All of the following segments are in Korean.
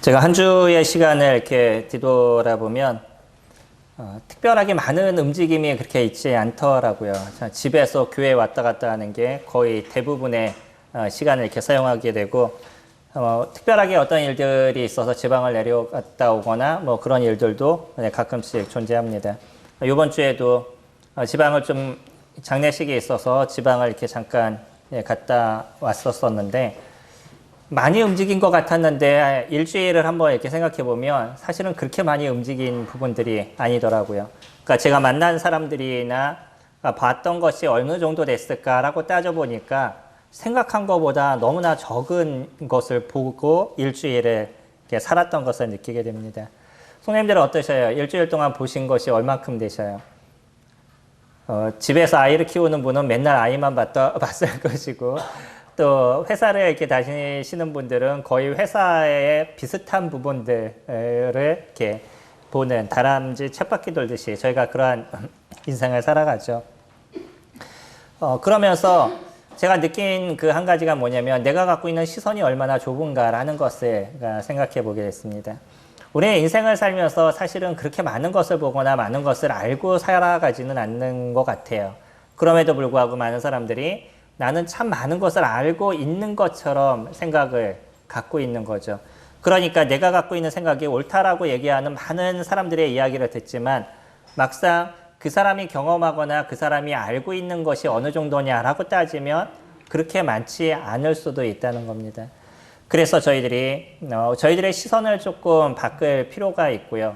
제가 한 주의 시간을 이렇게 뒤돌아보면 특별하게 많은 움직임이 그렇게 있지 않더라고요. 집에서 교회에 왔다 갔다 하는 게 거의 대부분의 시간을 이렇게 사용하게 되고 특별하게 어떤 일들이 있어서 지방을 내려갔다 오거나 뭐 그런 일들도 가끔씩 존재합니다. 이번 주에도 지방을 좀 장례식이 있어서 지방을 이렇게 잠깐 갔다 왔었는데 많이 움직인 것 같았는데 일주일을 한번 이렇게 생각해 보면 사실은 그렇게 많이 움직인 부분들이 아니더라고요. 그러니까 제가 만난 사람들이나 봤던 것이 어느 정도 됐을까라고 따져보니까 생각한 것보다 너무나 적은 것을 보고 일주일을 이렇게 살았던 것을 느끼게 됩니다. 선생님들은 어떠셔요? 일주일 동안 보신 것이 얼만큼 되셔요? 집에서 아이를 키우는 분은 맨날 아이만 봤을 것이고 또 회사를 이렇게 다니시는 분들은 거의 회사에 비슷한 부분들을 이렇게 보는 다람쥐 쳇바퀴 돌듯이 저희가 그러한 인생을 살아가죠. 그러면서 제가 느낀 그 한 가지가 뭐냐면 내가 갖고 있는 시선이 얼마나 좁은가라는 것을 생각해 보게 됐습니다. 우리의 인생을 살면서 사실은 그렇게 많은 것을 보거나 많은 것을 알고 살아가지는 않는 것 같아요. 그럼에도 불구하고 많은 사람들이 나는 참 많은 것을 알고 있는 것처럼 생각을 갖고 있는 거죠. 그러니까 내가 갖고 있는 생각이 옳다라고 얘기하는 많은 사람들의 이야기를 듣지만 막상 그 사람이 경험하거나 그 사람이 알고 있는 것이 어느 정도냐라고 따지면 그렇게 많지 않을 수도 있다는 겁니다. 그래서 저희들의 시선을 조금 바꿀 필요가 있고요.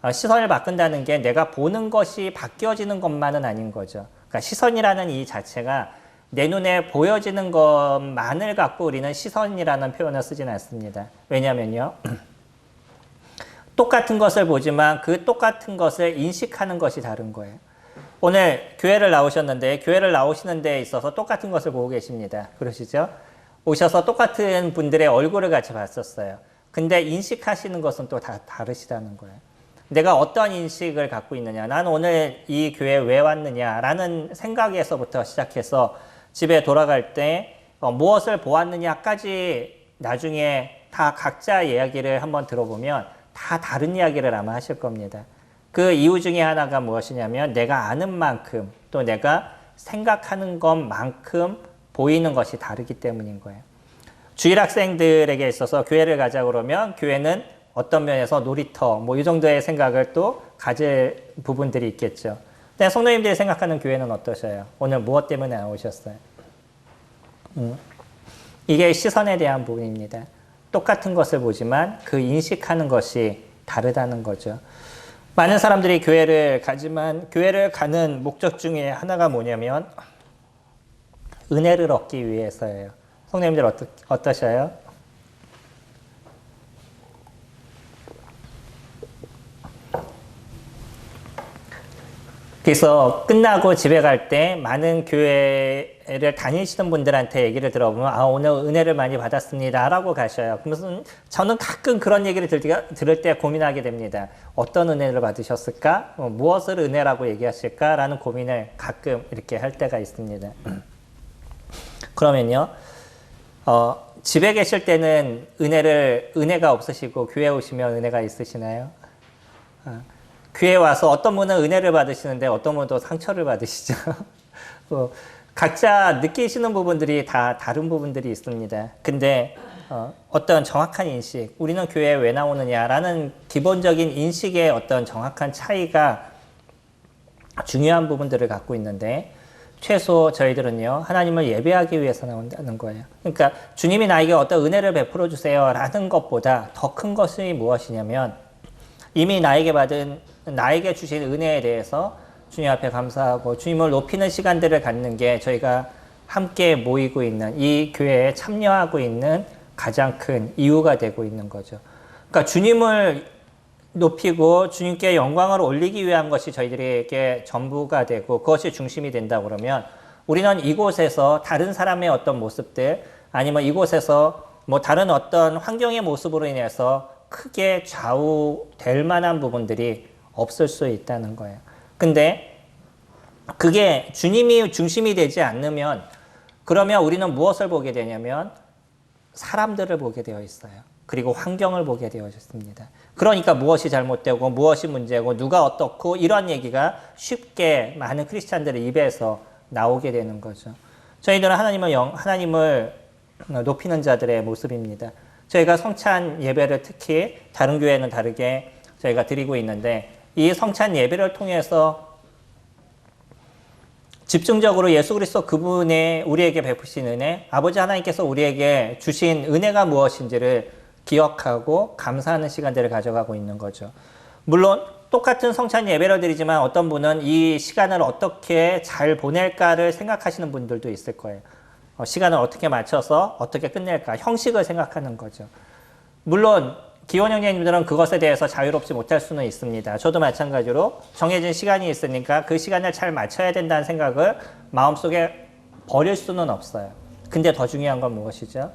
시선을 바꾼다는 게 내가 보는 것이 바뀌어지는 것만은 아닌 거죠. 그러니까 시선이라는 이 자체가 내 눈에 보여지는 것만을 갖고 우리는 시선이라는 표현을 쓰지는 않습니다. 왜냐면요. 똑같은 것을 보지만 그 똑같은 것을 인식하는 것이 다른 거예요. 오늘 교회를 나오셨는데 교회를 나오시는 데 있어서 똑같은 것을 보고 계십니다. 그러시죠? 오셔서 똑같은 분들의 얼굴을 같이 봤었어요. 근데 인식하시는 것은 또 다 다르시다는 거예요. 내가 어떤 인식을 갖고 있느냐, 난 오늘 이 교회에 왜 왔느냐라는 생각에서부터 시작해서 집에 돌아갈 때 무엇을 보았느냐까지 나중에 다 각자 이야기를 한번 들어보면 다 다른 이야기를 아마 하실 겁니다. 그 이유 중에 하나가 무엇이냐면 내가 아는 만큼 또 내가 생각하는 것만큼 보이는 것이 다르기 때문인 거예요. 주일 학생들에게 있어서 교회를 가자 그러면 교회는 어떤 면에서 놀이터 뭐 이 정도의 생각을 또 가질 부분들이 있겠죠. 근데 성도님들이 생각하는 교회는 어떠셔요? 오늘 무엇 때문에 나오셨어요? 이게 시선에 대한 부분입니다. 똑같은 것을 보지만 그 인식하는 것이 다르다는 거죠. 많은 사람들이 교회를 가지만 교회를 가는 목적 중에 하나가 뭐냐면 은혜를 얻기 위해서예요. 성도님들 어떠셔요? 그래서 끝나고 집에 갈 때 많은 교회를 다니시던 분들한테 얘기를 들어보면 오늘 은혜를 많이 받았습니다 라고 가셔요. 그러면서 저는 가끔 그런 얘기를 들을 때 고민하게 됩니다. 어떤 은혜를 받으셨을까? 무엇을 은혜라고 얘기하실까? 라는 고민을 가끔 이렇게 할 때가 있습니다. 그러면요, 집에 계실 때는 은혜가 없으시고 교회 오시면 은혜가 있으시나요? 교회 와서 어떤 분은 은혜를 받으시는데 어떤 분은 또 상처를 받으시죠. 각자 느끼시는 부분들이 다 다른 부분들이 있습니다. 근데 어떤 정확한 인식, 우리는 교회에 왜 나오느냐라는 기본적인 인식의 어떤 정확한 차이가 중요한 부분들을 갖고 있는데 최소 저희들은요, 하나님을 예배하기 위해서 나온다는 거예요. 그러니까 주님이 나에게 어떤 은혜를 베풀어 주세요 라는 것보다 더 큰 것이 무엇이냐면 이미 나에게 주신 은혜에 대해서 주님 앞에 감사하고 주님을 높이는 시간들을 갖는 게 저희가 함께 모이고 있는 이 교회에 참여하고 있는 가장 큰 이유가 되고 있는 거죠. 그러니까 주님을 높이고 주님께 영광을 올리기 위한 것이 저희들에게 전부가 되고 그것이 중심이 된다 그러면 우리는 이곳에서 다른 사람의 어떤 모습들 아니면 이곳에서 뭐 다른 어떤 환경의 모습으로 인해서 크게 좌우될 만한 부분들이 없을 수 있다는 거예요. 근데 그게 주님이 중심이 되지 않으면 그러면 우리는 무엇을 보게 되냐면 사람들을 보게 되어 있어요. 그리고 환경을 보게 되어졌습니다. 그러니까 무엇이 잘못되고 무엇이 문제고 누가 어떻고 이런 얘기가 쉽게 많은 크리스찬들의 입에서 나오게 되는 거죠. 저희들은 하나님을 높이는 자들의 모습입니다. 저희가 성찬 예배를 특히 다른 교회는 다르게 저희가 드리고 있는데 이 성찬 예배를 통해서 집중적으로 예수 그리스도 그분의 우리에게 베푸신 은혜, 아버지 하나님께서 우리에게 주신 은혜가 무엇인지를 기억하고 감사하는 시간들을 가져가고 있는 거죠. 물론 똑같은 성찬 예배를 드리지만 어떤 분은 이 시간을 어떻게 잘 보낼까를 생각하시는 분들도 있을 거예요. 시간을 어떻게 맞춰서 어떻게 끝낼까, 형식을 생각하는 거죠. 물론 기원 형제님들은 그것에 대해서 자유롭지 못할 수는 있습니다. 저도 마찬가지로 정해진 시간이 있으니까 그 시간을 잘 맞춰야 된다는 생각을 마음속에 버릴 수는 없어요. 근데 더 중요한 건 무엇이죠?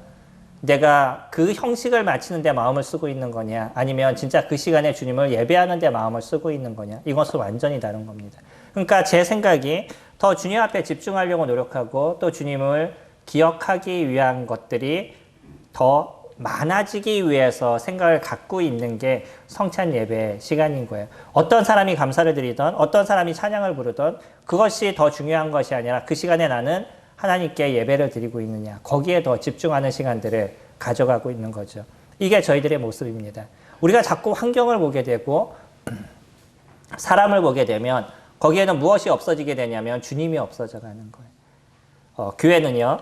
내가 그 형식을 맞추는 데 마음을 쓰고 있는 거냐, 아니면 진짜 그 시간에 주님을 예배하는 데 마음을 쓰고 있는 거냐, 이것은 완전히 다른 겁니다. 그러니까 제 생각이 더 주님 앞에 집중하려고 노력하고 또 주님을 기억하기 위한 것들이 더 많아지기 위해서 생각을 갖고 있는 게 성찬 예배 시간인 거예요. 어떤 사람이 감사를 드리던 어떤 사람이 찬양을 부르던 그것이 더 중요한 것이 아니라 그 시간에 나는 하나님께 예배를 드리고 있느냐, 거기에 더 집중하는 시간들을 가져가고 있는 거죠. 이게 저희들의 모습입니다. 우리가 자꾸 환경을 보게 되고 사람을 보게 되면 거기에는 무엇이 없어지게 되냐면 주님이 없어져 가는 거예요. 교회는요,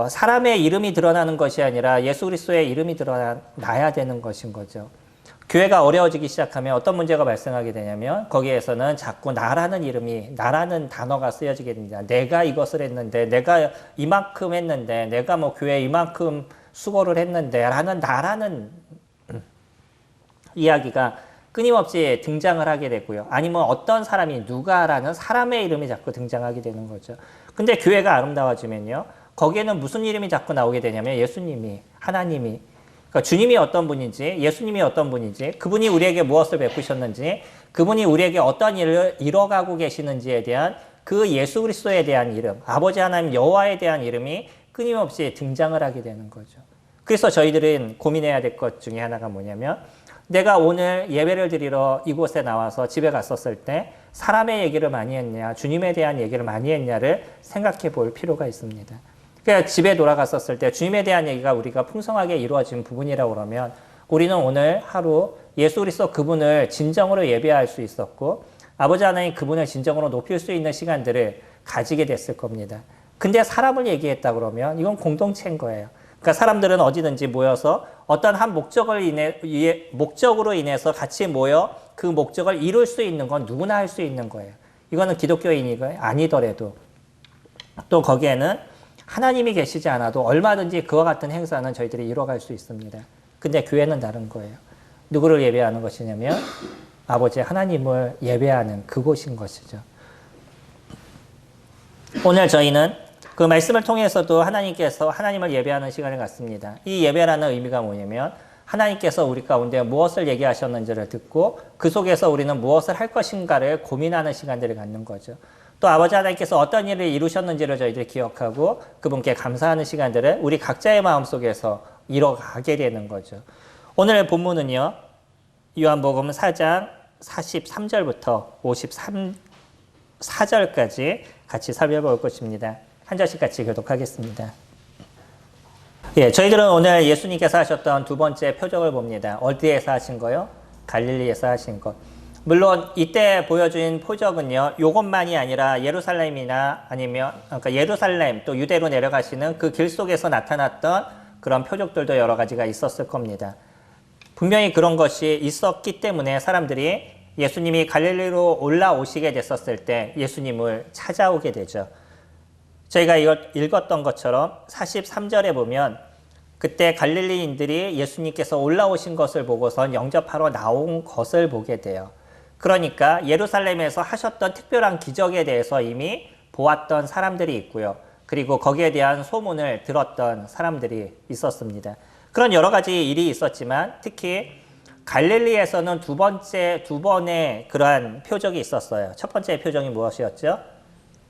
사람의 이름이 드러나는 것이 아니라 예수 그리스도의 이름이 드러나야 되는 것인 거죠. 교회가 어려워지기 시작하면 어떤 문제가 발생하게 되냐면 거기에서는 자꾸 나라는 이름이, 나라는 단어가 쓰여지게 됩니다. 내가 이것을 했는데, 내가 이만큼 했는데, 내가 뭐 교회에 이만큼 수고를 했는데 라는 나라는 이야기가 끊임없이 등장을 하게 되고요. 아니면 어떤 사람이 누가라는 사람의 이름이 자꾸 등장하게 되는 거죠. 근데 교회가 아름다워지면요, 거기에는 무슨 이름이 자꾸 나오게 되냐면 예수님이, 하나님이, 그러니까 주님이 어떤 분인지, 예수님이 어떤 분인지, 그분이 우리에게 무엇을 베푸셨는지, 그분이 우리에게 어떤 일을 이뤄가고 계시는지에 대한 그 예수 그리스도에 대한 이름, 아버지 하나님 여호와에 대한 이름이 끊임없이 등장을 하게 되는 거죠. 그래서 저희들은 고민해야 될 것 중에 하나가 뭐냐면, 내가 오늘 예배를 드리러 이곳에 나와서 집에 갔었을 때 사람의 얘기를 많이 했냐, 주님에 대한 얘기를 많이 했냐를 생각해 볼 필요가 있습니다. 그러니까 집에 돌아갔었을 때 주님에 대한 얘기가 우리가 풍성하게 이루어진 부분이라고 그러면 우리는 오늘 하루 예수 그리스도 그분을 진정으로 예배할 수 있었고 아버지 하나님 그분을 진정으로 높일 수 있는 시간들을 가지게 됐을 겁니다. 근데 사람을 얘기했다 그러면 이건 공동체인 거예요. 그러니까 사람들은 어디든지 모여서 어떤 한 목적으로 인해서 같이 모여 그 목적을 이룰 수 있는 건 누구나 할 수 있는 거예요. 이거는 기독교인이 아니더라도 또 거기에는 하나님이 계시지 않아도 얼마든지 그와 같은 행사는 저희들이 이뤄갈 수 있습니다. 근데 교회는 다른 거예요. 누구를 예배하는 것이냐면 아버지 하나님을 예배하는 그곳인 것이죠. 오늘 저희는 그 말씀을 통해서도 하나님께서 하나님을 예배하는 시간을 갖습니다. 이 예배라는 의미가 뭐냐면 하나님께서 우리 가운데 무엇을 얘기하셨는지를 듣고 그 속에서 우리는 무엇을 할 것인가를 고민하는 시간들을 갖는 거죠. 또 아버지 하나님께서 어떤 일을 이루셨는지를 저희들이 기억하고 그분께 감사하는 시간들을 우리 각자의 마음속에서 이뤄가게 되는 거죠. 오늘의 본문은요, 요한복음 4장 43절부터 54절까지 같이 살펴볼 것입니다. 한 절씩 같이 교독하겠습니다. 예, 저희들은 오늘 예수님께서 하셨던 두 번째 표적을 봅니다. 어디에서 하신 거요? 갈릴리에서 하신 것. 물론 이때 보여준 표적은요, 요것만이 아니라 예루살렘이나 아니면 그러니까 예루살렘 또 유대로 내려가시는 그 길 속에서 나타났던 그런 표적들도 여러 가지가 있었을 겁니다. 분명히 그런 것이 있었기 때문에 사람들이 예수님이 갈릴리로 올라오시게 됐었을 때 예수님을 찾아오게 되죠. 저희가 이걸 읽었던 것처럼 43절에 보면 그때 갈릴리인들이 예수님께서 올라오신 것을 보고선 영접하러 나온 것을 보게 돼요. 그러니까 예루살렘에서 하셨던 특별한 기적에 대해서 이미 보았던 사람들이 있고요. 그리고 거기에 대한 소문을 들었던 사람들이 있었습니다. 그런 여러 가지 일이 있었지만 특히 갈릴리에서는 두 번의 그러한 표적이 있었어요. 첫 번째 표적이 무엇이었죠?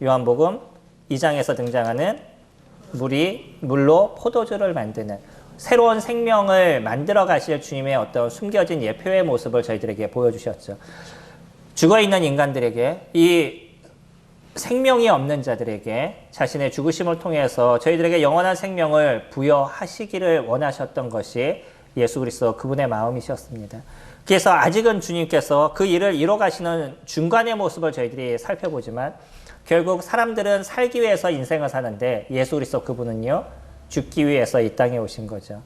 요한복음 2장에서 등장하는 물로 포도주를 만드는, 새로운 생명을 만들어 가실 주님의 어떤 숨겨진 예표의 모습을 저희들에게 보여주셨죠. 죽어있는 인간들에게, 이 생명이 없는 자들에게 자신의 죽으심을 통해서 저희들에게 영원한 생명을 부여하시기를 원하셨던 것이 예수 그리스도 그분의 마음이셨습니다. 그래서 아직은 주님께서 그 일을 이뤄 가시는 중간의 모습을 저희들이 살펴보지만 결국 사람들은 살기 위해서 인생을 사는데 예수 그리스도 그분은요, 죽기 위해서 이 땅에 오신 거죠.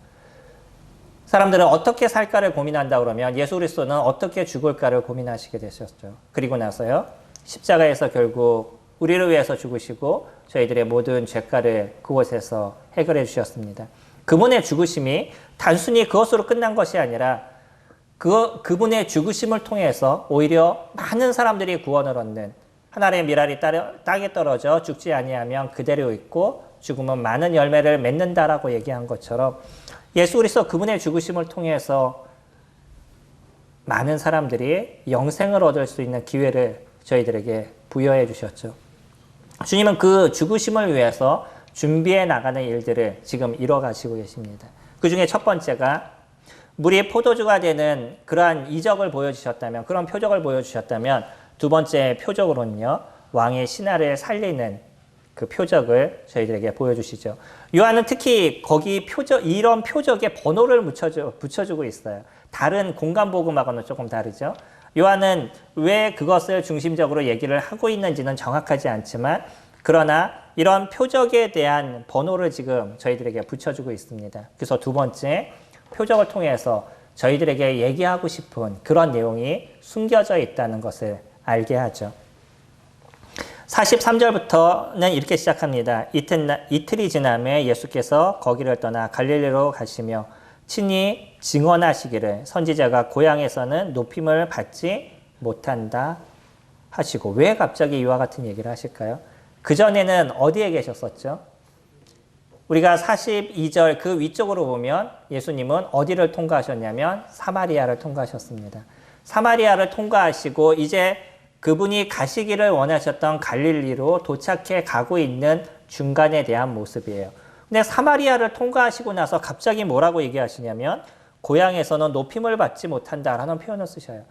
사람들은 어떻게 살까를 고민한다 그러면 예수 그리스도는 어떻게 죽을까를 고민하시게 되셨죠. 그리고 나서요, 십자가에서 결국 우리를 위해서 죽으시고 저희들의 모든 죄가를 그곳에서 해결해 주셨습니다. 그분의 죽으심이 단순히 그것으로 끝난 것이 아니라 그분의 죽으심을 통해서 오히려 많은 사람들이 구원을 얻는, 하나님의 미랄이 땅에 떨어져 죽지 아니하면 그대로 있고 죽으면 많은 열매를 맺는다라고 얘기한 것처럼 예수 그리스도 그분의 죽으심을 통해서 많은 사람들이 영생을 얻을 수 있는 기회를 저희들에게 부여해 주셨죠. 주님은 그 죽으심을 위해서 준비해 나가는 일들을 지금 이뤄가시고 계십니다. 그 중에 첫 번째가 물이 포도주가 되는 그러한 이적을 보여주셨다면, 그런 표적을 보여주셨다면, 두 번째 표적으로는요, 왕의 신하를 살리는 그 표적을 저희들에게 보여주시죠. 요한은 특히 거기 이런 표적에 번호를 붙여주고 있어요. 다른 공간복음하고는 조금 다르죠. 요한은 왜 그것을 중심적으로 얘기를 하고 있는지는 정확하지 않지만, 그러나 이런 표적에 대한 번호를 지금 저희들에게 붙여주고 있습니다. 그래서 두 번째, 표적을 통해서 저희들에게 얘기하고 싶은 그런 내용이 숨겨져 있다는 것을 알게 하죠. 43절부터는 이렇게 시작합니다. 이틀이 지남에 예수께서 거기를 떠나 갈릴리로 가시며 친히 증언하시기를 선지자가 고향에서는 높임을 받지 못한다 하시고. 왜 갑자기 이와 같은 얘기를 하실까요? 그전에는 어디에 계셨었죠? 우리가 42절 그 위쪽으로 보면 예수님은 어디를 통과하셨냐면 사마리아를 통과하셨습니다. 사마리아를 통과하시고 이제 그분이 가시기를 원하셨던 갈릴리로 도착해 가고 있는 중간에 대한 모습이에요. 근데 사마리아를 통과하시고 나서 갑자기 뭐라고 얘기하시냐면 고향에서는 높임을 받지 못한다라는 표현을 쓰셔요.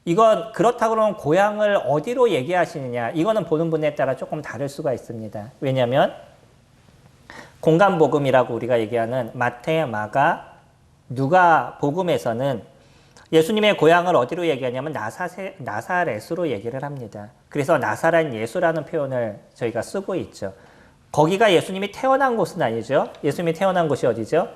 이건 그렇다고 그러면 고향을 어디로 얘기하시느냐, 이거는 보는 분에 따라 조금 다를 수가 있습니다. 왜냐하면 공간복음이라고 우리가 얘기하는 마태, 마가, 누가 복음에서는 예수님의 고향을 어디로 얘기하냐면 나사렛으로 얘기를 합니다. 그래서 나사렛 예수라는 표현을 저희가 쓰고 있죠. 거기가 예수님이 태어난 곳은 아니죠. 예수님이 태어난 곳이 어디죠?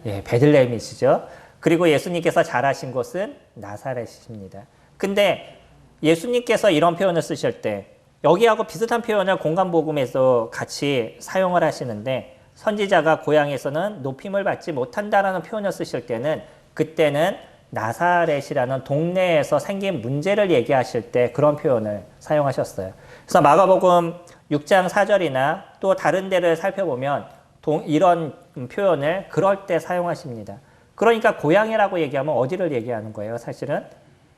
예, 베들레헴이시죠. 그리고 예수님께서 자라신 곳은 나사렛입니다. 근데 예수님께서 이런 표현을 쓰실 때 여기하고 비슷한 표현을 공간복음에서 같이 사용을 하시는데, 선지자가 고향에서는 높임을 받지 못한다라는 표현을 쓰실 때는 그때는 나사렛이라는 동네에서 생긴 문제를 얘기하실 때 그런 표현을 사용하셨어요. 그래서 마가복음 6장 4절이나 또 다른 데를 살펴보면 이런 표현을 그럴 때 사용하십니다. 그러니까 고향이라고 얘기하면 어디를 얘기하는 거예요? 사실은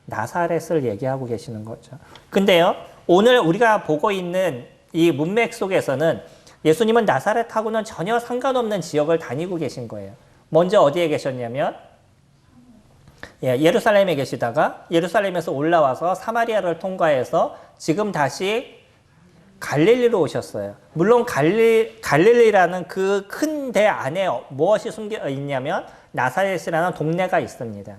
나사렛을 얘기하고 계시는 거죠. 근데요, 오늘 우리가 보고 있는 이 문맥 속에서는 예수님은 나사렛하고는 전혀 상관없는 지역을 다니고 계신 거예요. 먼저 어디에 계셨냐면 예루살렘에 계시다가 예루살렘에서 올라와서 사마리아를 통과해서 지금 다시 갈릴리로 오셨어요. 물론 갈릴리라는 그 큰 대 안에 무엇이 숨겨 있냐면 나사렛이라는 동네가 있습니다.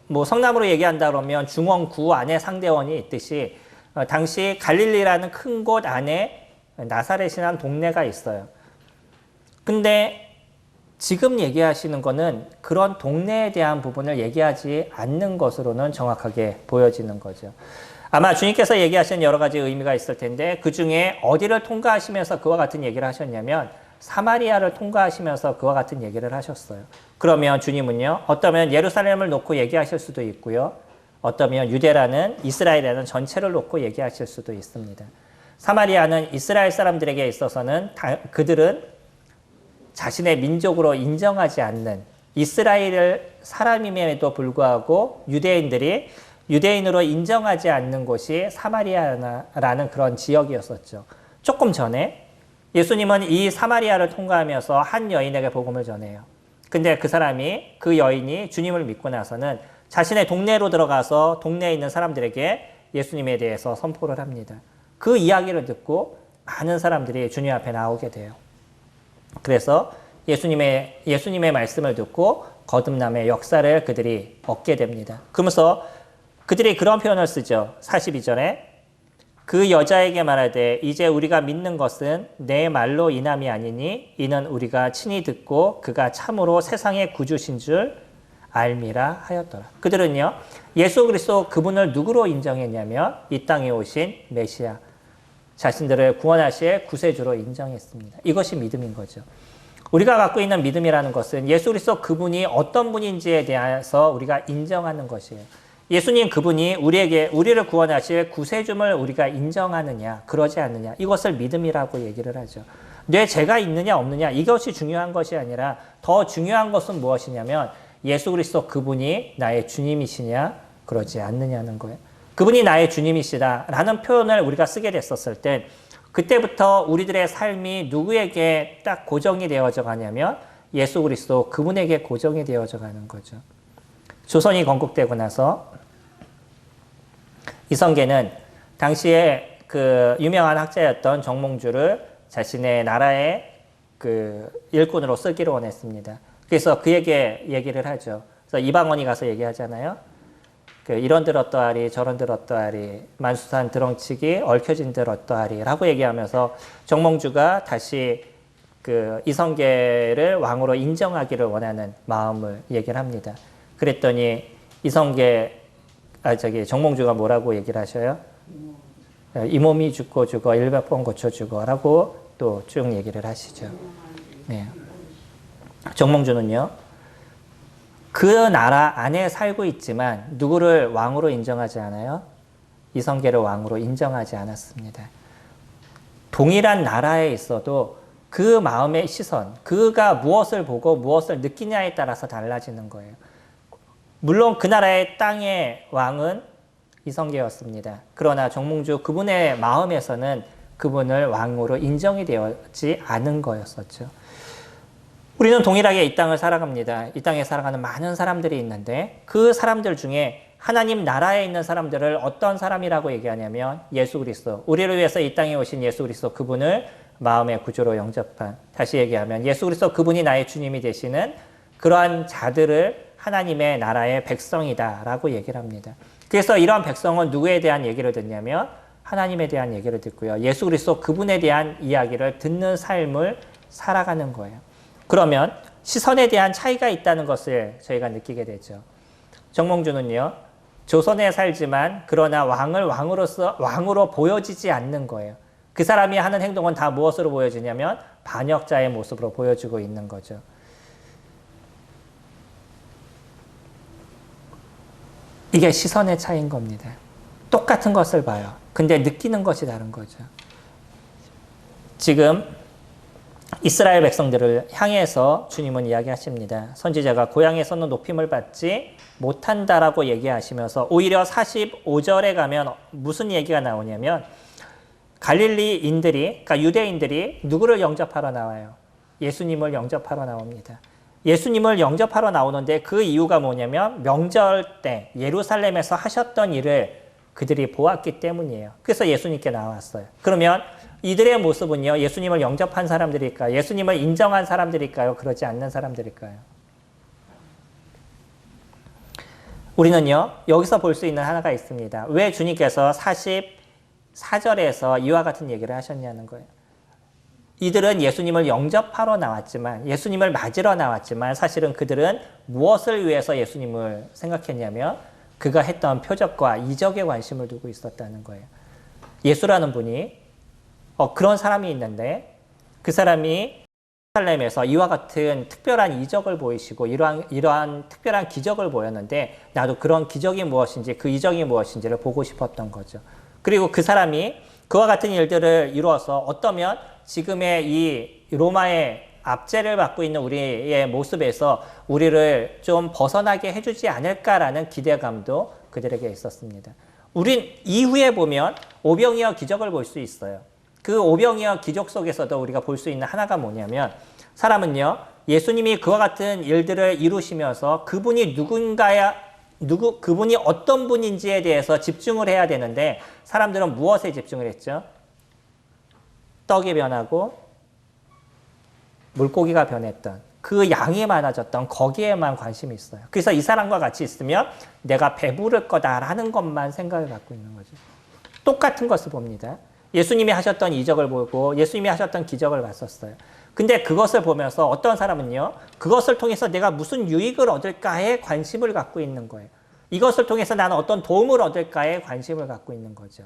뭐 성남으로 얘기한다 그러면 중원구 안에 상대원이 있듯이 당시 갈릴리라는 큰 곳 안에 나사렛이라는 동네가 있어요. 근데 지금 얘기하시는 거는 그런 동네에 대한 부분을 얘기하지 않는 것으로는 정확하게 보여지는 거죠. 아마 주님께서 얘기하신 여러 가지 의미가 있을 텐데 그 중에 어디를 통과하시면서 그와 같은 얘기를 하셨냐면 사마리아를 통과하시면서 그와 같은 얘기를 하셨어요. 그러면 주님은요, 어떠면 예루살렘을 놓고 얘기하실 수도 있고요, 어떠면 유대라는 이스라엘이라는 전체를 놓고 얘기하실 수도 있습니다. 사마리아는 이스라엘 사람들에게 있어서는 그들은 자신의 민족으로 인정하지 않는 이스라엘 사람임에도 불구하고 유대인들이 유대인으로 인정하지 않는 곳이 사마리아라는 그런 지역이었었죠. 조금 전에 예수님은 이 사마리아를 통과하면서 한 여인에게 복음을 전해요. 근데 그 여인이 주님을 믿고 나서는 자신의 동네로 들어가서 동네에 있는 사람들에게 예수님에 대해서 선포를 합니다. 그 이야기를 듣고 많은 사람들이 주님 앞에 나오게 돼요. 그래서 예수님의 말씀을 듣고 거듭남의 역사를 그들이 얻게 됩니다. 그러면서 그들이 그런 표현을 쓰죠. 42절에 그 여자에게 말하되 이제 우리가 믿는 것은 내 말로 인함이 아니니 이는 우리가 친히 듣고 그가 참으로 세상의 구주신 줄 알미라 하였더라. 그들은요, 예수 그리스도 그분을 누구로 인정했냐면 이 땅에 오신 메시아, 자신들을 구원하실 구세주로 인정했습니다. 이것이 믿음인 거죠. 우리가 갖고 있는 믿음이라는 것은 예수 그리스도 그분이 어떤 분인지에 대해서 우리가 인정하는 것이에요. 예수님 그분이 우리를 구원하실 구세주를 우리가 인정하느냐, 그러지 않느냐, 이것을 믿음이라고 얘기를 하죠. 내 죄가 있느냐 없느냐 이것이 중요한 것이 아니라 더 중요한 것은 무엇이냐면 예수 그리스도 그분이 나의 주님이시냐 그러지 않느냐는 거예요. 그분이 나의 주님이시다라는 표현을 우리가 쓰게 됐었을 때 그때부터 우리들의 삶이 누구에게 딱 고정이 되어져 가냐면 예수 그리스도 그분에게 고정이 되어져 가는 거죠. 조선이 건국되고 나서 이성계는 당시에 그 유명한 학자였던 정몽주를 자신의 나라의 그 일꾼으로 쓰기로 원했습니다. 그래서 그에게 얘기를 하죠. 그래서 이방원이 가서 얘기하잖아요. 그 이런들 어떠하리 저런들 어떠하리 만수산 드렁치기 얽혀진들 어떠하리 라고 얘기하면서 정몽주가 다시 그 이성계를 왕으로 인정하기를 원하는 마음을 얘기를 합니다. 그랬더니 정몽주가 뭐라고 얘기를 하셔요? 이 몸이 죽고 죽어 100번 고쳐 죽어라고 또 쭉 얘기를 하시죠. 네. 정몽주는요, 그 나라 안에 살고 있지만 누구를 왕으로 인정하지 않아요? 이성계를 왕으로 인정하지 않았습니다. 동일한 나라에 있어도 그 마음의 시선, 그가 무엇을 보고 무엇을 느끼냐에 따라서 달라지는 거예요. 물론 그 나라의 땅의 왕은 이성계였습니다. 그러나 정몽주 그분의 마음에서는 그분을 왕으로 인정이 되었지 않은 거였었죠. 우리는 동일하게 이 땅을 살아갑니다. 이 땅에 살아가는 많은 사람들이 있는데 그 사람들 중에 하나님 나라에 있는 사람들을 어떤 사람이라고 얘기하냐면 예수 그리스도, 우리를 위해서 이 땅에 오신 예수 그리스도 그분을 마음의 구주로 영접한, 다시 얘기하면 예수 그리스도 그분이 나의 주님이 되시는 그러한 자들을 하나님의 나라의 백성이다라고 얘기를 합니다. 그래서 이러한 백성은 누구에 대한 얘기를 듣냐면 하나님에 대한 얘기를 듣고요. 예수 그리스도 그분에 대한 이야기를 듣는 삶을 살아가는 거예요. 그러면 시선에 대한 차이가 있다는 것을 저희가 느끼게 되죠. 정몽주는요, 조선에 살지만 그러나 왕으로 보여지지 않는 거예요. 그 사람이 하는 행동은 다 무엇으로 보여지냐면 반역자의 모습으로 보여지고 있는 거죠. 이게 시선의 차이인 겁니다. 똑같은 것을 봐요. 근데 느끼는 것이 다른 거죠. 지금 이스라엘 백성들을 향해서 주님은 이야기하십니다. 선지자가 고향에서는 높임을 받지 못한다라고 얘기하시면서 오히려 45절에 가면 무슨 얘기가 나오냐면 갈릴리인들이, 그러니까 유대인들이 누구를 영접하러 나와요? 예수님을 영접하러 나옵니다. 예수님을 영접하러 나오는데 그 이유가 뭐냐면 명절 때 예루살렘에서 하셨던 일을 그들이 보았기 때문이에요. 그래서 예수님께 나왔어요. 그러면 이들의 모습은요, 예수님을 영접한 사람들일까요? 예수님을 인정한 사람들일까요? 그러지 않는 사람들일까요? 우리는요, 여기서 볼 수 있는 하나가 있습니다. 왜 주님께서 44절에서 이와 같은 얘기를 하셨냐는 거예요. 이들은 예수님을 영접하러 나왔지만, 예수님을 맞으러 나왔지만 사실은 그들은 무엇을 위해서 예수님을 생각했냐면 그가 했던 표적과 이적에 관심을 두고 있었다는 거예요. 예수라는 분이 그런 사람이 있는데 그 사람이 예루살렘에서 이와 같은 특별한 이적을 보이시고 이러한 특별한 기적을 보였는데 나도 그런 기적이 무엇인지 그 이적이 무엇인지를 보고 싶었던 거죠. 그리고 그 사람이 그와 같은 일들을 이루어서 어떠면 지금의 이 로마의 압제를 받고 있는 우리의 모습에서 우리를 좀 벗어나게 해주지 않을까라는 기대감도 그들에게 있었습니다. 우린 이후에 보면 오병이어 기적을 볼 수 있어요. 그 오병이어 기적 속에서도 우리가 볼 수 있는 하나가 뭐냐면 사람은요, 예수님이 그와 같은 일들을 이루시면서 그분이 그분이 어떤 분인지에 대해서 집중을 해야 되는데 사람들은 무엇에 집중을 했죠? 떡이 변하고 물고기가 변했던 그 양이 많아졌던 거기에만 관심이 있어요. 그래서 이 사람과 같이 있으면 내가 배부를 거다라는 것만 생각을 갖고 있는 거죠. 똑같은 것을 봅니다. 예수님이 하셨던 이적을 보고 예수님이 하셨던 기적을 봤었어요. 근데 그것을 보면서 어떤 사람은요, 그것을 통해서 내가 무슨 유익을 얻을까에 관심을 갖고 있는 거예요. 이것을 통해서 나는 어떤 도움을 얻을까에 관심을 갖고 있는 거죠.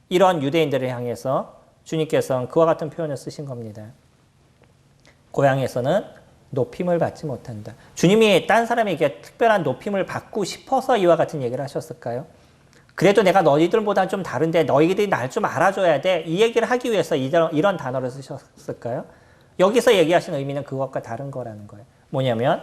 이런 유대인들을 향해서 주님께서는 그와 같은 표현을 쓰신 겁니다. 고향에서는 높임을 받지 못한다. 주님이 딴 사람에게 특별한 높임을 받고 싶어서 이와 같은 얘기를 하셨을까요? 그래도 내가 너희들보다 좀 다른데 너희들이 날 좀 알아줘야 돼. 이 얘기를 하기 위해서 이런 단어를 쓰셨을까요? 여기서 얘기하시는 의미는 그것과 다른 거라는 거예요. 뭐냐면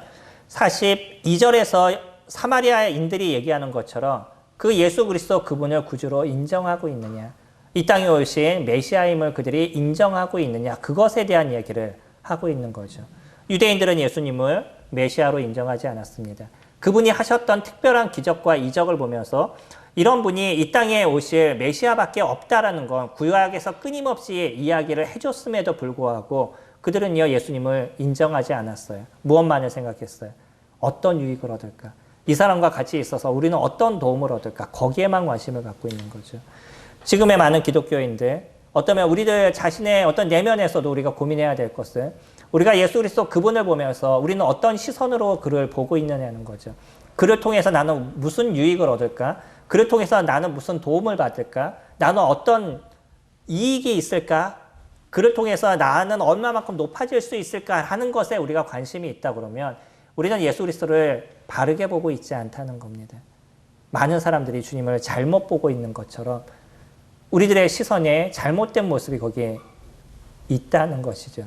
42절에서 사마리아인들이 얘기하는 것처럼 그 예수 그리스도 그분을 구주로 인정하고 있느냐, 이 땅에 오신 메시아임을 그들이 인정하고 있느냐, 그것에 대한 얘기를 하고 있는 거죠. 유대인들은 예수님을 메시아로 인정하지 않았습니다. 그분이 하셨던 특별한 기적과 이적을 보면서 이런 분이 이 땅에 오실 메시아밖에 없다라는 건 구약에서 끊임없이 이야기를 해줬음에도 불구하고 그들은요, 예수님을 인정하지 않았어요. 무엇만을 생각했어요? 어떤 유익을 얻을까? 이 사람과 같이 있어서 우리는 어떤 도움을 얻을까? 거기에만 관심을 갖고 있는 거죠. 지금의 많은 기독교인들, 어쩌면 우리들 자신의 어떤 내면에서도 우리가 고민해야 될 것은 우리가 예수 그리스도 그분을 보면서 우리는 어떤 시선으로 그를 보고 있느냐는 거죠. 그를 통해서 나는 무슨 유익을 얻을까? 그를 통해서 나는 무슨 도움을 받을까? 나는 어떤 이익이 있을까? 그를 통해서 나는 얼마만큼 높아질 수 있을까 하는 것에 우리가 관심이 있다 그러면 우리는 예수 그리스도를 바르게 보고 있지 않다는 겁니다. 많은 사람들이 주님을 잘못 보고 있는 것처럼 우리들의 시선에 잘못된 모습이 거기에 있다는 것이죠.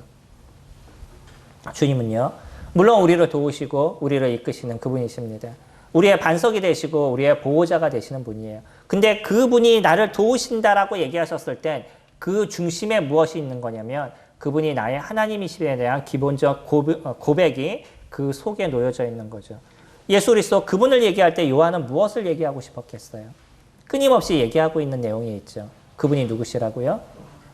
주님은요, 물론 우리를 도우시고 우리를 이끄시는 그분이십니다. 우리의 반석이 되시고 우리의 보호자가 되시는 분이에요. 근데 그분이 나를 도우신다라고 얘기하셨을 땐 그 중심에 무엇이 있는 거냐면 그분이 나의 하나님이심에 대한 기본적 고백이 그 속에 놓여져 있는 거죠. 예수 그리스도 그분을 얘기할 때 요한은 무엇을 얘기하고 싶었겠어요? 끊임없이 얘기하고 있는 내용이 있죠. 그분이 누구시라고요?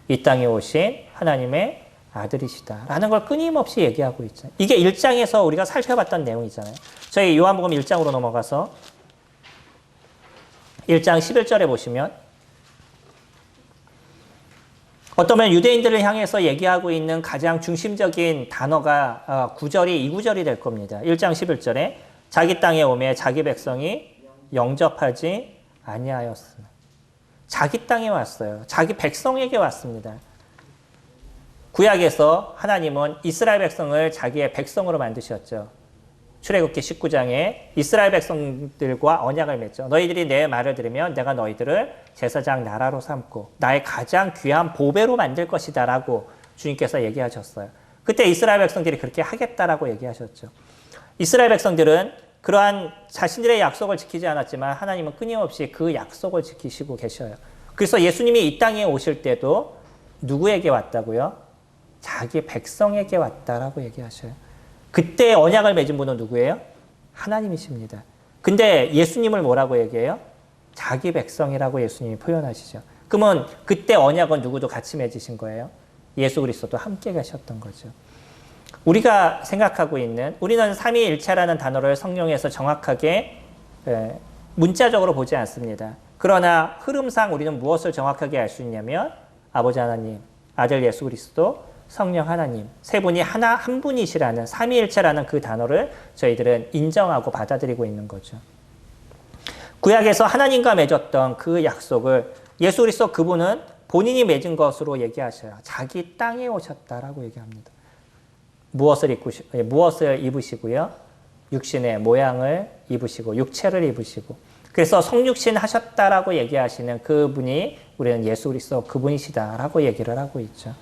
이 땅에 오신 하나님의 아들이시다 라는 걸 끊임없이 얘기하고 있죠. 이게 1장에서 우리가 살펴봤던 내용이잖아요. 저희 요한복음 1장으로 넘어가서 1장 11절에 보시면 어쩌면 유대인들을 향해서 얘기하고 있는 가장 중심적인 단어가 이 구절이 될 겁니다. 1장 11절에 자기 땅에 오매 자기 백성이 영접하지 아니하였으나. 자기 땅에 왔어요. 자기 백성에게 왔습니다. 구약에서 하나님은 이스라엘 백성을 자기의 백성으로 만드셨죠. 출애굽기 19장에 이스라엘 백성들과 언약을 맺죠. 너희들이 내 말을 들으면 내가 너희들을 제사장 나라로 삼고 나의 가장 귀한 보배로 만들 것이다 라고 주님께서 얘기하셨어요. 그때 이스라엘 백성들이 그렇게 하겠다라고 얘기하셨죠. 이스라엘 백성들은 그러한 자신들의 약속을 지키지 않았지만 하나님은 끊임없이 그 약속을 지키시고 계셔요. 그래서 예수님이 이 땅에 오실 때도 누구에게 왔다고요? 자기 백성에게 왔다라고 얘기하셔요. 그때 언약을 맺은 분은 누구예요? 하나님이십니다. 근데 예수님을 뭐라고 얘기해요? 자기 백성이라고 예수님이 표현하시죠. 그러면 그때 언약은 누구도 같이 맺으신 거예요? 예수 그리스도도 함께 가셨던 거죠. 우리가 생각하고 있는, 우리는 삼위일체라는 단어를 성경에서 정확하게 문자적으로 보지 않습니다. 그러나 흐름상 우리는 무엇을 정확하게 알 수 있냐면 아버지 하나님, 아들 예수 그리스도, 성령 하나님, 세 분이 한 분이시라는 삼위일체라는 그 단어를 저희들은 인정하고 받아들이고 있는 거죠. 구약에서 하나님과 맺었던 그 약속을 예수 그리스도 그분은 본인이 맺은 것으로 얘기하셔요. 자기 땅에 오셨다라고 얘기합니다. 무엇을 입으시고요? 육신의 모양을 입으시고 육체를 입으시고 그래서 성육신 하셨다라고 얘기하시는 그분이 우리는 예수 그리스도 그분이시다라고 얘기를 하고 있죠.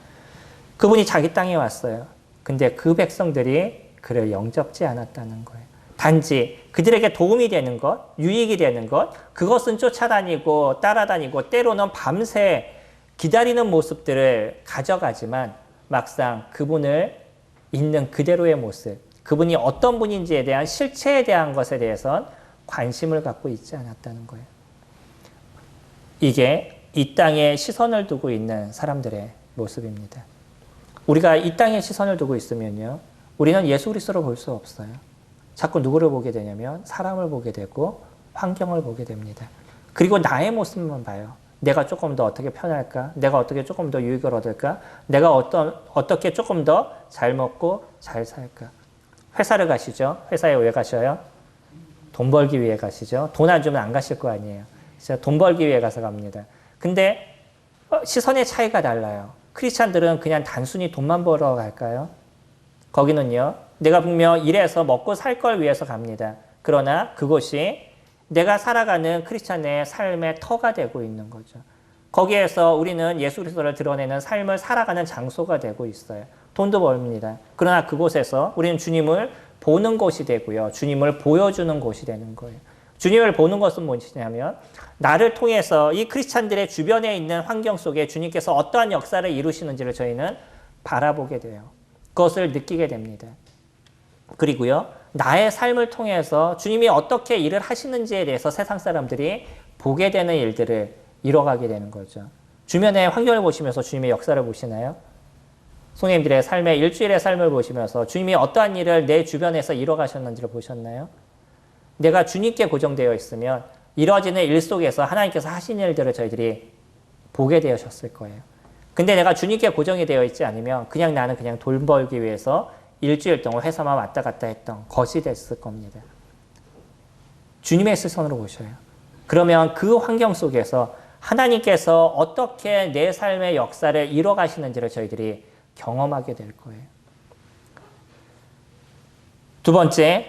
그분이 자기 땅에 왔어요. 근데 그 백성들이 그를 영접지 않았다는 거예요. 단지 그들에게 도움이 되는 것, 유익이 되는 것, 그것은 쫓아다니고 따라다니고 때로는 밤새 기다리는 모습들을 가져가지만 막상 그분을 있는 그대로의 모습, 그분이 어떤 분인지에 대한 실체에 대한 것에 대해선 관심을 갖고 있지 않았다는 거예요. 이게 이 땅에 시선을 두고 있는 사람들의 모습입니다. 우리가 이 땅에 시선을 두고 있으면요, 우리는 예수 그리스도를 볼 수 없어요. 자꾸 누구를 보게 되냐면 사람을 보게 되고 환경을 보게 됩니다. 그리고 나의 모습만 봐요. 내가 조금 더 어떻게 편할까? 내가 어떻게 조금 더 유익을 얻을까? 내가 어떻게 조금 더 잘 먹고 잘 살까? 회사를 가시죠? 회사에 왜 가셔요? 돈 벌기 위해 가시죠? 돈 안 주면 안 가실 거 아니에요. 진짜 돈 벌기 위해 가서 갑니다. 근데 시선의 차이가 달라요. 크리스찬들은 그냥 단순히 돈만 벌어 갈까요? 거기는요, 내가 분명 일해서 먹고 살 걸 위해서 갑니다. 그러나 그것이 내가 살아가는 크리스찬의 삶의 터가 되고 있는 거죠. 거기에서 우리는 예수 그리스도를 드러내는 삶을 살아가는 장소가 되고 있어요. 돈도 벌입니다. 그러나 그곳에서 우리는 주님을 보는 곳이 되고요. 주님을 보여주는 곳이 되는 거예요. 주님을 보는 것은 무엇이냐면 나를 통해서 이 크리스찬들의 주변에 있는 환경 속에 주님께서 어떠한 역사를 이루시는지를 저희는 바라보게 돼요. 그것을 느끼게 됩니다. 그리고요, 나의 삶을 통해서 주님이 어떻게 일을 하시는지에 대해서 세상 사람들이 보게 되는 일들을 이뤄가게 되는 거죠. 주변의 환경을 보시면서 주님의 역사를 보시나요? 성도님들의 삶의 일주일의 삶을 보시면서 주님이 어떠한 일을 내 주변에서 이뤄가셨는지를 보셨나요? 내가 주님께 고정되어 있으면 이루어지는 일 속에서 하나님께서 하신 일들을 저희들이 보게 되셨을 거예요. 근데 내가 주님께 고정이 되어 있지 않으면 그냥 나는 그냥 돈 벌기 위해서 일주일 동안 회사만 왔다 갔다 했던 것이 됐을 겁니다. 주님의 시선으로 보셔요. 그러면 그 환경 속에서 하나님께서 어떻게 내 삶의 역사를 이뤄가시는지를 저희들이 경험하게 될 거예요. 두 번째,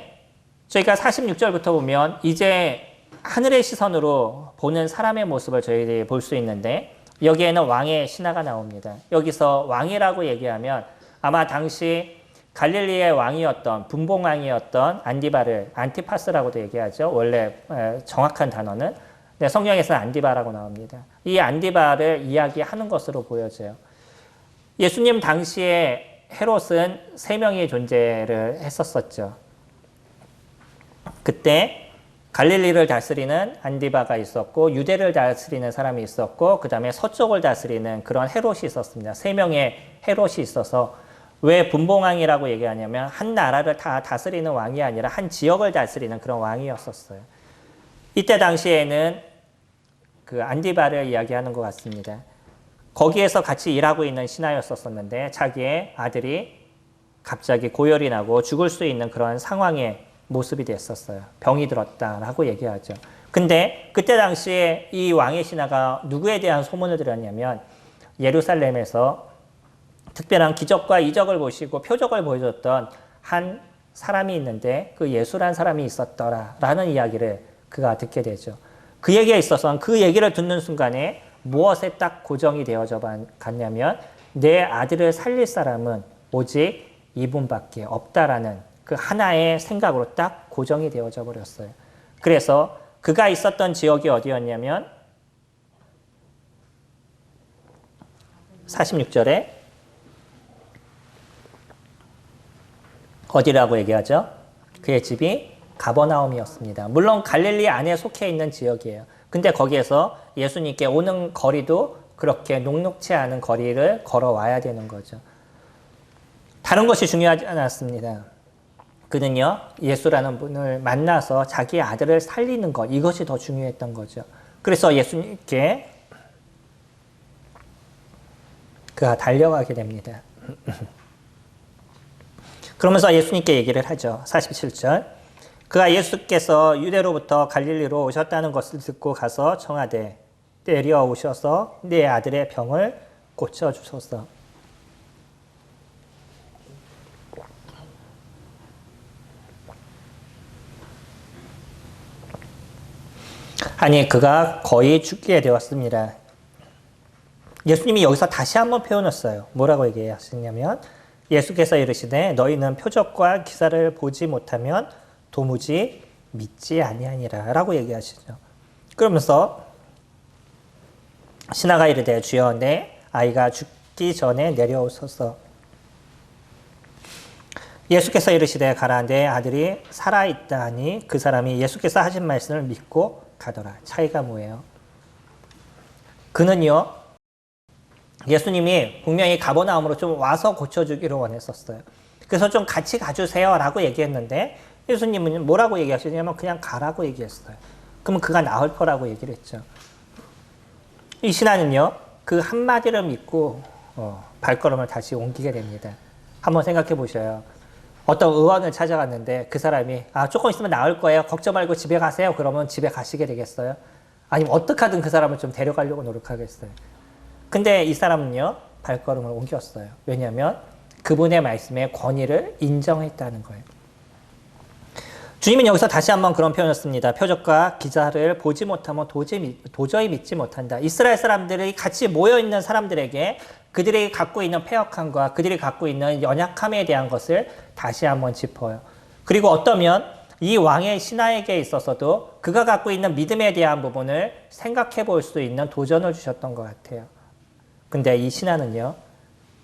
저희가 46절부터 보면 이제 하늘의 시선으로 보는 사람의 모습을 저희들이 볼 수 있는데 여기에는 왕의 신하가 나옵니다. 여기서 왕이라고 얘기하면 아마 당시 갈릴리의 왕이었던 분봉왕이었던 안티파스라고도 얘기하죠. 원래 정확한 단어는 성경에서는 안디바라고 나옵니다. 이 안디바를 이야기하는 것으로 보여져요. 예수님 당시에 헤롯은 3명의 존재를 했었었죠. 그때 갈릴리를 다스리는 안디바가 있었고 유대를 다스리는 사람이 있었고 그 다음에 서쪽을 다스리는 그런 헤롯이 있었습니다. 3명의 헤롯이 있어서 왜 분봉왕이라고 얘기하냐면 한 나라를 다 다스리는 왕이 아니라 한 지역을 다스리는 그런 왕이었었어요. 이때 당시에는 그 안디바를 이야기하는 것 같습니다. 거기에서 같이 일하고 있는 신하였었는데 자기의 아들이 갑자기 고열이 나고 죽을 수 있는 그런 상황의 모습이 됐었어요. 병이 들었다라고 얘기하죠. 근데 그때 당시에 이 왕의 신하가 누구에 대한 소문을 들었냐면 예루살렘에서 특별한 기적과 이적을 보시고 표적을 보여줬던 한 사람이 있는데 그 예수란 사람이 있었더라라는 이야기를 그가 듣게 되죠. 그 얘기에 있어서는 그 얘기를 듣는 순간에 무엇에 딱 고정이 되어져 갔냐면 내 아들을 살릴 사람은 오직 이분밖에 없다라는 그 하나의 생각으로 딱 고정이 되어져 버렸어요. 그래서 그가 있었던 지역이 어디였냐면 46절에 어디라고 얘기하죠? 그의 집이 가버나움이었습니다. 물론 갈릴리 안에 속해 있는 지역이에요. 근데 거기에서 예수님께 오는 거리도 그렇게 녹록치 않은 거리를 걸어와야 되는 거죠. 다른 것이 중요하지 않았습니다. 그는요, 예수라는 분을 만나서 자기 아들을 살리는 것, 이것이 더 중요했던 거죠. 그래서 예수님께 그가 달려가게 됩니다. 그러면서 예수님께 얘기를 하죠. 47절. 그가 예수께서 유대로부터 갈릴리로 오셨다는 것을 듣고 가서 청하되 내려오셔서 내 아들의 병을 고쳐주소서. 아니 그가 거의 죽게 되었습니다. 예수님이 여기서 다시 한번 표현했어요. 뭐라고 얘기하시냐면 예수께서 이르시되 너희는 표적과 기사를 보지 못하면 도무지 믿지 아니하니라 라고 얘기하시죠. 그러면서 신하가 이르되 주여 내 아이가 죽기 전에 내려오소서. 예수께서 이르시되 가라 내 아들이 살아있다 하니 그 사람이 예수께서 하신 말씀을 믿고 가더라. 차이가 뭐예요? 그는요 예수님이 분명히 가버나움으로 좀 와서 고쳐주기로 원했었어요. 그래서 좀 같이 가주세요 라고 얘기했는데 예수님은 뭐라고 얘기하시냐면 그냥 가라고 얘기했어요. 그러면 그가 나을 거라고 얘기를 했죠. 이 신하는요 그 한마디를 믿고 발걸음을 다시 옮기게 됩니다. 한번 생각해 보셔요. 어떤 의원을 찾아갔는데 그 사람이 조금 있으면 나을 거예요. 걱정 말고 집에 가세요. 그러면 집에 가시게 되겠어요? 아니면 어떻게 하든 그 사람을 좀 데려가려고 노력하겠어요? 근데 이 사람은요 발걸음을 옮겼어요. 왜냐하면 그분의 말씀의 권위를 인정했다는 거예요. 주님은 여기서 다시 한번 그런 표현을 씁니다. 표적과 기사를 보지 못하면 도저히 믿지 못한다. 이스라엘 사람들이 같이 모여있는 사람들에게 그들이 갖고 있는 패역함과 그들이 갖고 있는 연약함에 대한 것을 다시 한번 짚어요. 그리고 어떠면 이 왕의 신하에게 있어서도 그가 갖고 있는 믿음에 대한 부분을 생각해 볼 수 있는 도전을 주셨던 것 같아요. 근데 이 신하는요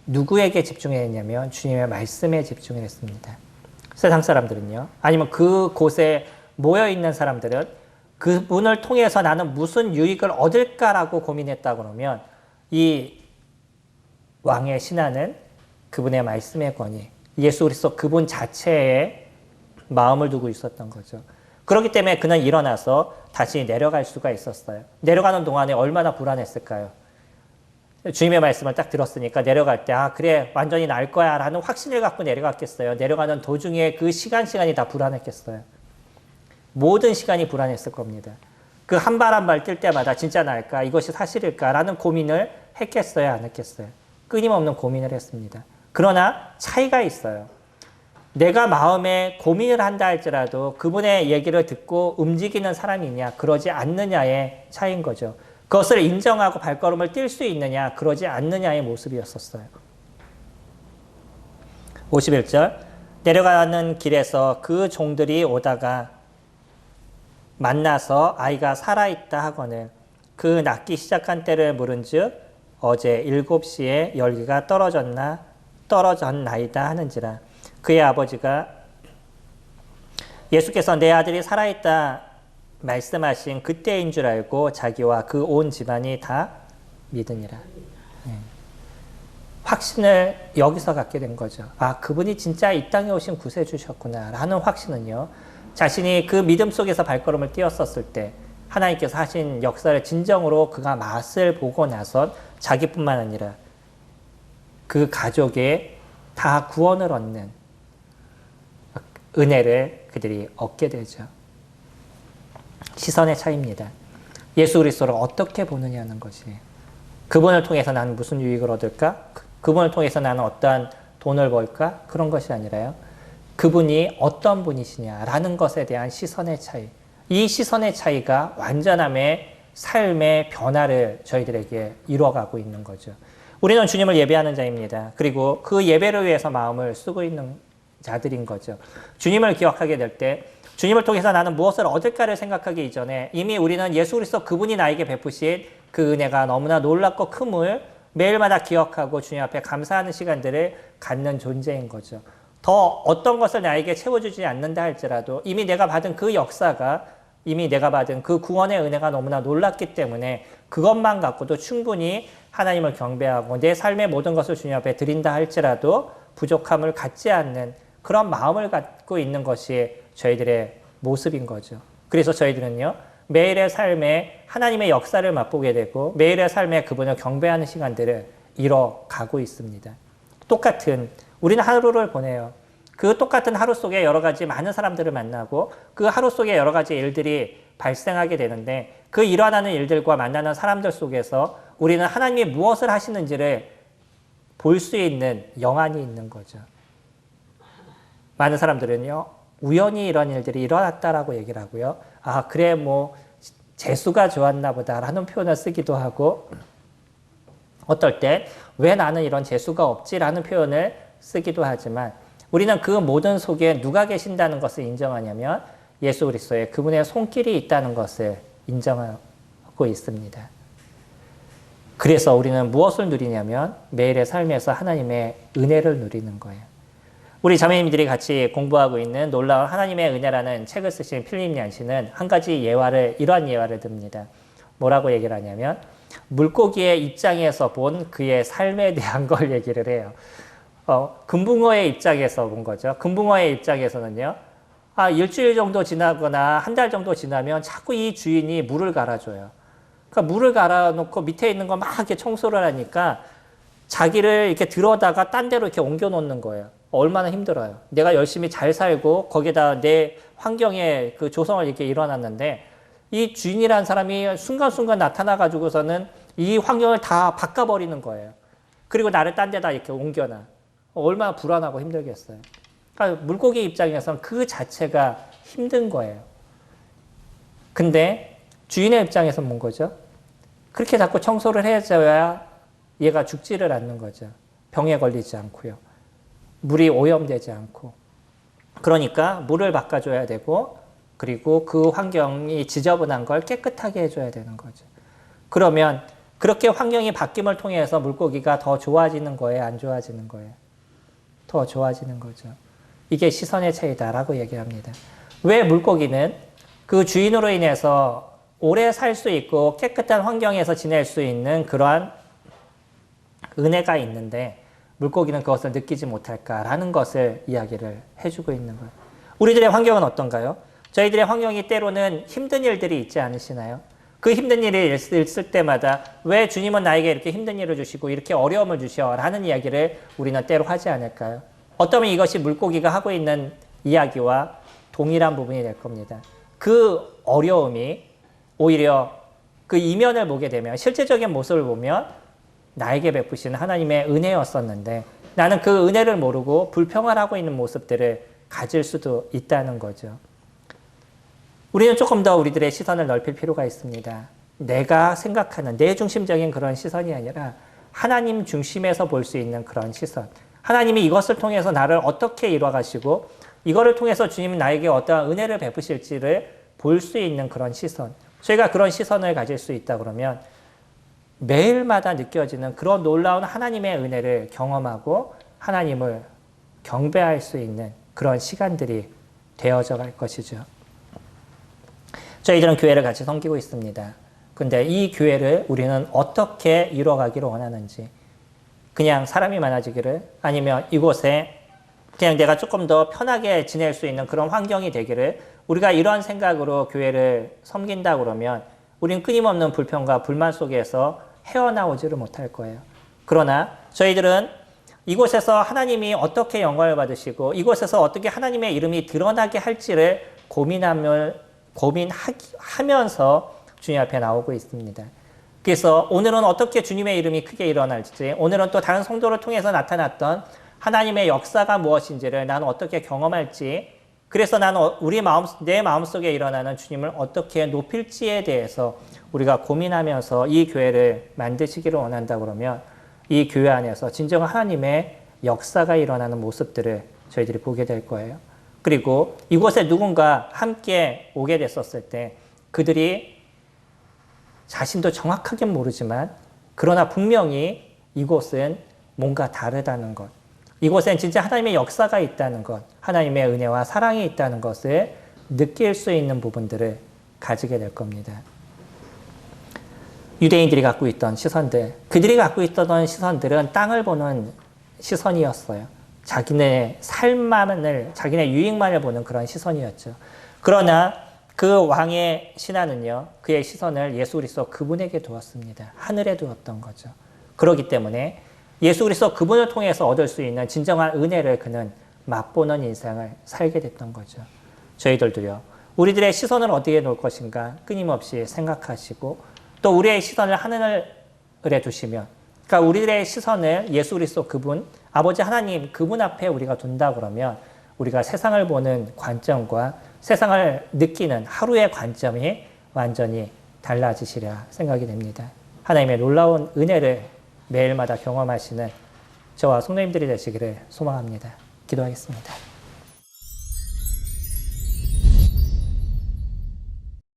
누구에게 집중했냐면 주님의 말씀에 집중을 했습니다. 세상 사람들은요 아니면 그곳에 모여있는 사람들은 그분을 통해서 나는 무슨 유익을 얻을까라고 고민했다 그러면 이 왕의 신하는 그분의 말씀의 권위, 예수 그리스도 그분 자체에 마음을 두고 있었던 거죠. 그렇기 때문에 그는 일어나서 다시 내려갈 수가 있었어요. 내려가는 동안에 얼마나 불안했을까요? 주님의 말씀을 딱 들었으니까 내려갈 때 그래 완전히 나을 거야 라는 확신을 갖고 내려갔겠어요? 내려가는 도중에 그 시간이 다 불안했겠어요? 모든 시간이 불안했을 겁니다. 그 한 발 한 발 뛸 때마다 진짜 나을까? 이것이 사실일까? 라는 고민을 했겠어요? 안 했겠어요? 끊임없는 고민을 했습니다. 그러나 차이가 있어요. 내가 마음에 고민을 한다 할지라도 그분의 얘기를 듣고 움직이는 사람이 있냐 그러지 않느냐의 차이인 거죠. 그것을 인정하고 발걸음을 뛸 수 있느냐 그러지 않느냐의 모습이었었어요. 51절 내려가는 길에서 그 종들이 오다가 만나서 아이가 살아있다 하거늘 그 낫기 시작한 때를 물은즉 어제 7시에 열기가 떨어졌나이다 하는지라. 그의 아버지가 예수께서 내 아들이 살아있다 말씀하신 그때인 줄 알고 자기와 그 온 집안이 다 믿으니라. 확신을 여기서 갖게 된 거죠. 그분이 진짜 이 땅에 오신 구세주셨구나 라는 확신은요 자신이 그 믿음 속에서 발걸음을 띄었었을 때 하나님께서 하신 역사를 진정으로 그가 맛을 보고 나선 자기뿐만 아니라 그 가족에 다 구원을 얻는 은혜를 그들이 얻게 되죠. 시선의 차이입니다. 예수 그리스도를 어떻게 보느냐는 것이 그분을 통해서 나는 무슨 유익을 얻을까? 그분을 통해서 나는 어떠한 돈을 벌까? 그런 것이 아니라요. 그분이 어떤 분이시냐라는 것에 대한 시선의 차이. 이 시선의 차이가 완전함의 삶의 변화를 저희들에게 이루어가고 있는 거죠. 우리는 주님을 예배하는 자입니다. 그리고 그 예배를 위해서 마음을 쓰고 있는 자들인 거죠. 주님을 기억하게 될 때 주님을 통해서 나는 무엇을 얻을까를 생각하기 이전에 이미 우리는 예수 그리스도 그분이 나에게 베푸신 그 은혜가 너무나 놀랍고 큼을 매일마다 기억하고 주님 앞에 감사하는 시간들을 갖는 존재인 거죠. 더 어떤 것을 나에게 채워주지 않는다 할지라도 이미 내가 받은 그 역사가 이미 내가 받은 그 구원의 은혜가 너무나 놀랍기 때문에 그것만 갖고도 충분히 하나님을 경배하고 내 삶의 모든 것을 주님 앞에 드린다 할지라도 부족함을 갖지 않는 그런 마음을 갖고 있는 것이 저희들의 모습인 거죠. 그래서 저희들은요 매일의 삶에 하나님의 역사를 맛보게 되고 매일의 삶에 그분을 경배하는 시간들을 이뤄가고 있습니다. 똑같은 우리는 하루를 보내요. 그 똑같은 하루 속에 여러 가지 많은 사람들을 만나고 그 하루 속에 여러 가지 일들이 발생하게 되는데 그 일어나는 일들과 만나는 사람들 속에서 우리는 하나님이 무엇을 하시는지를 볼 수 있는 영안이 있는 거죠. 많은 사람들은요 우연히 이런 일들이 일어났다라고 얘기를 하고요. 그래 뭐 재수가 좋았나 보다라는 표현을 쓰기도 하고 어떨 때 왜 나는 이런 재수가 없지라는 표현을 쓰기도 하지만 우리는 그 모든 속에 누가 계신다는 것을 인정하냐면 예수 그리스도의 그분의 손길이 있다는 것을 인정하고 있습니다. 그래서 우리는 무엇을 누리냐면 매일의 삶에서 하나님의 은혜를 누리는 거예요. 우리 자매님들이 같이 공부하고 있는 놀라운 하나님의 은혜라는 책을 쓰신 필립 얀시는 한 가지 이러한 예화를 듭니다. 뭐라고 얘기를 하냐면 물고기의 입장에서 본 그의 삶에 대한 걸 얘기를 해요. 금붕어의 입장에서 본 거죠. 금붕어의 입장에서는요. 일주일 정도 지나거나 한 달 정도 지나면 자꾸 이 주인이 물을 갈아줘요. 그러니까 물을 갈아놓고 밑에 있는 거 막 이렇게 청소를 하니까 자기를 이렇게 들어다가 딴 데로 이렇게 옮겨 놓는 거예요. 얼마나 힘들어요. 내가 열심히 잘 살고 거기다 내 환경에 그 조성을 이렇게 일어났는데 이 주인이라는 사람이 순간순간 나타나가지고서는 이 환경을 다 바꿔버리는 거예요. 그리고 나를 딴 데다 이렇게 옮겨놔. 얼마나 불안하고 힘들겠어요. 그러니까 물고기 입장에서는 그 자체가 힘든 거예요. 근데 주인의 입장에서는 뭔 거죠? 그렇게 자꾸 청소를 해줘야 얘가 죽지를 않는 거죠. 병에 걸리지 않고요. 물이 오염되지 않고. 그러니까 물을 바꿔줘야 되고 그리고 그 환경이 지저분한 걸 깨끗하게 해줘야 되는 거죠. 그러면 그렇게 환경이 바뀜을 통해서 물고기가 더 좋아지는 거예요? 안 좋아지는 거예요? 더 좋아지는 거죠. 이게 시선의 차이다라고 얘기합니다. 왜 물고기는 그 주인으로 인해서 오래 살 수 있고 깨끗한 환경에서 지낼 수 있는 그러한 은혜가 있는데 물고기는 그것을 느끼지 못할까라는 것을 이야기를 해주고 있는 거예요. 우리들의 환경은 어떤가요? 저희들의 환경이 때로는 힘든 일들이 있지 않으시나요? 그 힘든 일이 있을 때마다 왜 주님은 나에게 이렇게 힘든 일을 주시고 이렇게 어려움을 주셔? 라는 이야기를 우리는 때로 하지 않을까요? 어쩌면 이것이 물고기가 하고 있는 이야기와 동일한 부분이 될 겁니다. 그 어려움이 오히려 그 이면을 보게 되면 실제적인 모습을 보면 나에게 베푸시는 하나님의 은혜였었는데 나는 그 은혜를 모르고 불평을 하고 있는 모습들을 가질 수도 있다는 거죠. 우리는 조금 더 우리들의 시선을 넓힐 필요가 있습니다. 내가 생각하는 내 중심적인 그런 시선이 아니라 하나님 중심에서 볼 수 있는 그런 시선. 하나님이 이것을 통해서 나를 어떻게 이뤄가시고 이거를 통해서 주님은 나에게 어떠한 은혜를 베푸실지를 볼 수 있는 그런 시선. 저희가 그런 시선을 가질 수 있다 그러면 매일마다 느껴지는 그런 놀라운 하나님의 은혜를 경험하고 하나님을 경배할 수 있는 그런 시간들이 되어져 갈 것이죠. 저희들은 교회를 같이 섬기고 있습니다. 근데 이 교회를 우리는 어떻게 이뤄가기를 원하는지, 그냥 사람이 많아지기를, 아니면 이곳에 그냥 내가 조금 더 편하게 지낼 수 있는 그런 환경이 되기를, 우리가 이런 생각으로 교회를 섬긴다 그러면 우리는 끊임없는 불평과 불만 속에서 헤어나오지를 못할 거예요. 그러나 저희들은 이곳에서 하나님이 어떻게 영광을 받으시고 이곳에서 어떻게 하나님의 이름이 드러나게 할지를 고민하면서 주님 앞에 나오고 있습니다. 그래서 오늘은 어떻게 주님의 이름이 크게 일어날지, 오늘은 또 다른 성도를 통해서 나타났던 하나님의 역사가 무엇인지를 나는 어떻게 경험할지, 그래서 나는 내 마음속에 일어나는 주님을 어떻게 높일지에 대해서 우리가 고민하면서 이 교회를 만드시기를 원한다 그러면 이 교회 안에서 진정한 하나님의 역사가 일어나는 모습들을 저희들이 보게 될 거예요. 그리고 이곳에 누군가 함께 오게 됐었을 때 그들이 자신도 정확하게 모르지만 그러나 분명히 이곳은 뭔가 다르다는 것, 이곳엔 진짜 하나님의 역사가 있다는 것, 하나님의 은혜와 사랑이 있다는 것을 느낄 수 있는 부분들을 가지게 될 겁니다. 유대인들이 갖고 있던 시선들, 그들이 갖고 있던 시선들은 땅을 보는 시선이었어요. 자기네 삶만을, 자기네 유익만을 보는 그런 시선이었죠. 그러나 그 왕의 신하는요, 그의 시선을 예수 그리스도 그분에게 두었습니다. 하늘에 두었던 거죠. 그렇기 때문에 예수 그리스도 그분을 통해서 얻을 수 있는 진정한 은혜를 그는 맛보는 인생을 살게 됐던 거죠. 저희들도요, 우리들의 시선을 어디에 놓을 것인가 끊임없이 생각하시고 또 우리의 시선을 하늘에 두시면, 그러니까 우리들의 시선을 예수 그리스도 그분, 아버지 하나님 그분 앞에 우리가 둔다 그러면 우리가 세상을 보는 관점과 세상을 느끼는 하루의 관점이 완전히 달라지시리라 생각이 됩니다. 하나님의 놀라운 은혜를 매일마다 경험하시는 저와 성도님들이 되시기를 소망합니다. 기도하겠습니다.